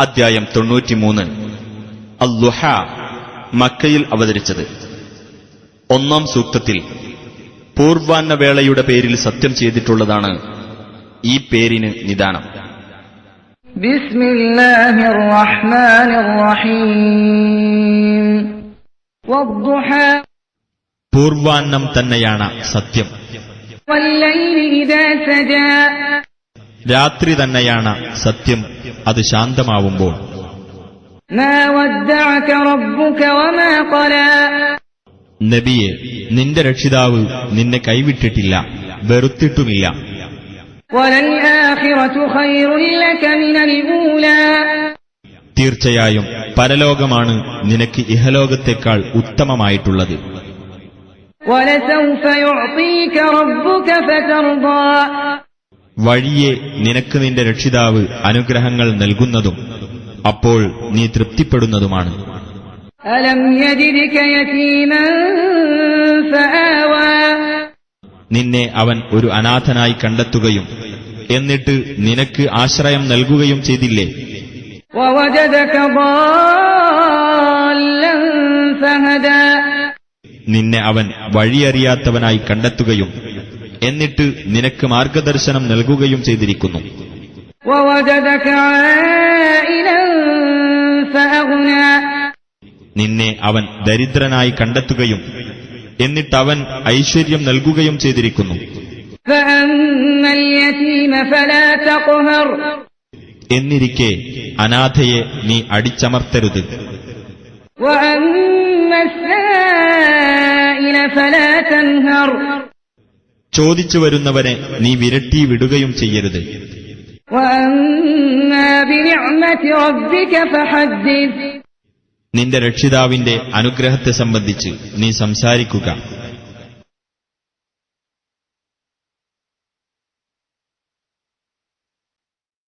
അദ്ധ്യായം 93. അൽ-ളുഹ മക്കയിൽ അവതരിച്ചത്. ഒന്നാം സൂക്തത്തിൽ പൂർവാന്ന വേളയുടെ പേരിൽ സത്യം ചെയ്തിട്ടുള്ളതാണ് ഈ പേരിന് നിദാനം. ബിസ്മില്ലാഹിർ റഹ്മാനിർ റഹീം. വദ്ദുഹ പൂർവാന്നം തന്നെയാണ് സത്യം. വല്ലൈലി ഇദാ സജാ രാത്രി തന്നെയാണ് സത്യം, അത് ശാന്തമാവുമ്പോൾ. മാ വദ്ദഅക റബ്ബുക വമാ ഖലാ നബിയെ, നിന്റെ രക്ഷിതാവ് നിന്നെ കൈവിട്ടിട്ടില്ല, വെറുത്തിട്ടുമില്ല. വലൽ ആഖിറതു ഖൈറുൻ ലക മിനൽ ഊലാ തീർച്ചയായും പരലോകമാണ് നിനക്ക് ഇഹലോകത്തേക്കാൾ ഉത്തമമായിട്ടുള്ളത്. വലസൗഫ യുഅതീക റബ്ബുക ഫതർദാ വഴിയെ നിനക്ക് നിന്റെ രക്ഷിതാവ് അനുഗ്രഹങ്ങൾ നൽകുന്നതും അപ്പോൾ നീ തൃപ്തിപ്പെടുന്നതുമാണ്. അലം യജിദ്ക യതീമൻ ഫആവാ നിന്നെ അവൻ ഒരു അനാഥനായി കണ്ടെത്തുകയും എന്നിട്ട് നിനക്ക് ആശ്രയം നൽകുകയും ചെയ്തില്ലേ? വവജദക ളാല്ലൻ ഫഹദാ നിന്നെ അവൻ വഴിയറിയാത്തവനായി കണ്ടെത്തുകയും എന്നിട്ട് നിനക്ക് മാർഗദർശനം നൽകുകയും ചെയ്തിരിക്കുന്നു. വവജദക ആയിലൻ ഫഅഗ്നാ നിന്നെ അവൻ ദരിദ്രനായി കണ്ടെത്തുകയും എന്നിട്ടവൻ ഐശ്വര്യം നൽകുകയും ചെയ്തിരിക്കുന്നു. ഫഅമ്മൽ യതീമ ഫലാ തഖ്ഹർ എന്നിരിക്കെ അനാഥയെ നീ അടിച്ചമർത്തരുത്. വഅമ്മസ് സായില ഫലാ തൻഹർ ചോദിച്ചു വരുന്നവനെ നീ വിരട്ടി വിടുകയും ചെയ്യരുത്. വഅമ്മാ ബിനിഅ്മതി റബ്ബിക ഫഹദ്ദിസ് നിന്റെ രക്ഷിതാവിന്റെ അനുഗ്രഹത്തെ സംബന്ധിച്ച് നീ സംസാരിക്കുക.